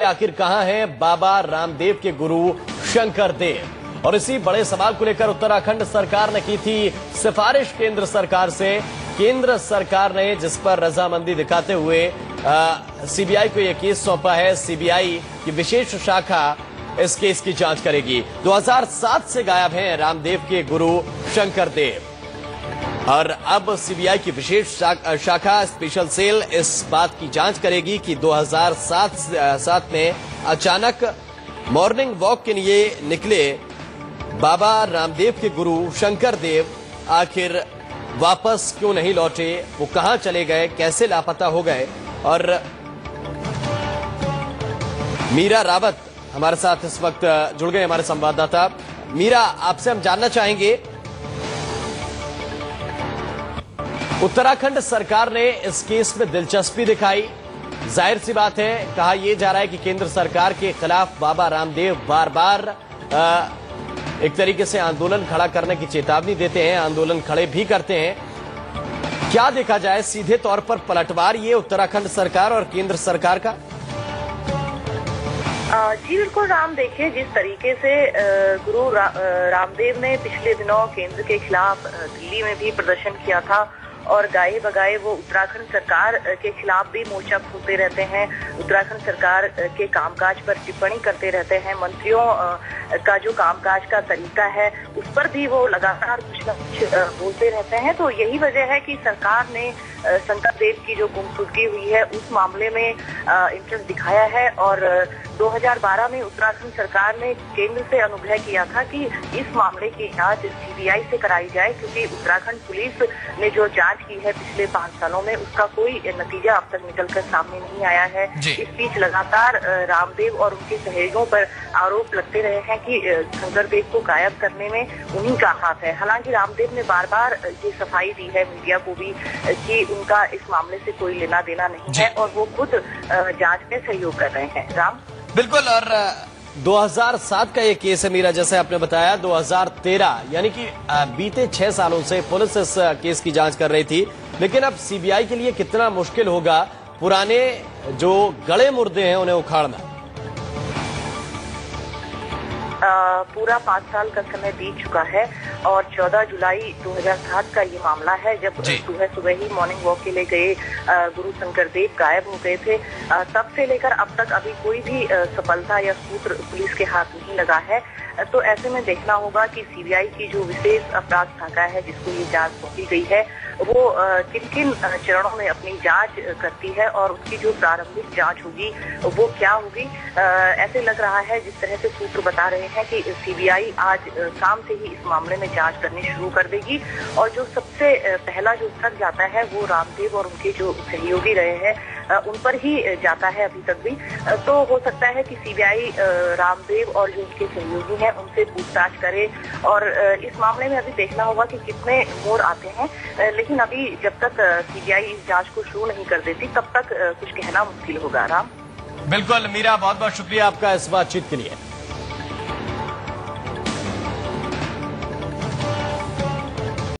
आखिर कहां हैं बाबा रामदेव के गुरु शंकर देव। और इसी बड़े सवाल को लेकर उत्तराखंड सरकार ने की थी सिफारिश केंद्र सरकार से। केंद्र सरकार ने जिस पर रजामंदी दिखाते हुए सीबीआई को यह केस सौंपा है। सीबीआई की विशेष शाखा इस केस की जांच करेगी। 2007 से गायब हैं रामदेव के गुरु शंकर देव और अब सीबीआई की विशेष शाखा स्पेशल सेल इस बात की जांच करेगी कि 2007 में अचानक मॉर्निंग वॉक के लिए निकले बाबा रामदेव के गुरु शंकर देव आखिर वापस क्यों नहीं लौटे, वो कहां चले गए, कैसे लापता हो गए। और मीरा रावत हमारे साथ इस वक्त जुड़ गए, हमारे संवाददाता। मीरा, आपसे हम जानना चाहेंगे, उत्तराखंड सरकार ने इस केस में दिलचस्पी दिखाई। जाहिर सी बात है, कहा यह जा रहा है कि केंद्र सरकार के खिलाफ बाबा रामदेव बार बार एक तरीके से आंदोलन खड़ा करने की चेतावनी देते हैं, आंदोलन खड़े भी करते हैं। क्या देखा जाए, सीधे तौर पर पलटवार ये उत्तराखंड सरकार और केंद्र सरकार का? जी बिल्कुल राम, देखिए जिस तरीके से गुरु रामदेव ने पिछले दिनों केंद्र के खिलाफ दिल्ली में भी प्रदर्शन किया था और गाए बगाए वो उत्तराखंड सरकार के खिलाफ भी मोर्चा खोलते रहते हैं, उत्तराखंड सरकार के कामकाज पर टिप्पणी करते रहते हैं, मंत्रियों का जो कामकाज का तरीका है उस पर भी वो लगातार कुछ न कुछ बोलते रहते हैं। तो यही वजह है कि सरकार ने शंकर देव की जो गुमशुदगी हुई है उस मामले में इंटरेस्ट दिखाया है और 2012 में उत्तराखंड सरकार ने केंद्र से अनुग्रह किया था कि इस मामले की जांच सीबीआई से कराई जाए, क्योंकि उत्तराखंड पुलिस ने जो जांच की है पिछले 5 सालों में उसका कोई नतीजा अब तक निकलकर सामने नहीं आया है। इस बीच लगातार रामदेव और उनके सहयोगियों पर आरोप लगते रहे हैं कि शंकर देव को गायब करने में उन्हीं का हाथ है। हालांकि रामदेव ने बार बार ये सफाई दी है मीडिया को भी कि उनका इस मामले से कोई लेना देना नहीं है और वो खुद जांच में सहयोग कर रहे हैं। राम, बिल्कुल। और 2007 का ये केस है मीरा, जैसे आपने बताया 2013 यानी कि बीते 6 सालों से पुलिस इस केस की जांच कर रही थी। लेकिन अब सीबीआई के लिए कितना मुश्किल होगा पुराने जो गड़े मुर्दे हैं उन्हें उखाड़ना। पूरा 5 साल का समय बीत चुका है और 14 जुलाई 2007 का ये मामला है जब सुबह ही मॉर्निंग वॉक के लिए गए गुरु शंकर देव गायब हो गए थे। तब से लेकर अब तक अभी कोई भी सफलता या सूत्र पुलिस के हाथ नहीं लगा है। तो ऐसे में देखना होगा कि सीबीआई की जो विशेष अपराध शाखा है जिसको ये जांच सौंपी गई है वो किन किन चरणों में अपनी जांच करती है और उसकी जो प्रारंभिक जांच होगी वो क्या होगी। ऐसे लग रहा है जिस तरह से सूत्र बता रहे हैं कि सीबीआई आज शाम से ही इस मामले में जांच करनी शुरू कर देगी और जो सबसे पहला जो स्तर जाता है वो रामदेव और उनके जो सहयोगी रहे हैं उन पर ही जाता है अभी तक भी। तो हो सकता है कि सीबीआई रामदेव और जो उनके सहयोगी हैं उनसे पूछताछ करे और इस मामले में अभी देखना होगा कि कितने मोड़ आते हैं। लेकिन अभी जब तक सीबीआई इस जांच को शुरू नहीं कर देती तब तक कुछ कहना मुश्किल होगा। राम, बिल्कुल मीरा, बहुत बहुत शुक्रिया आपका इस बातचीत के लिए।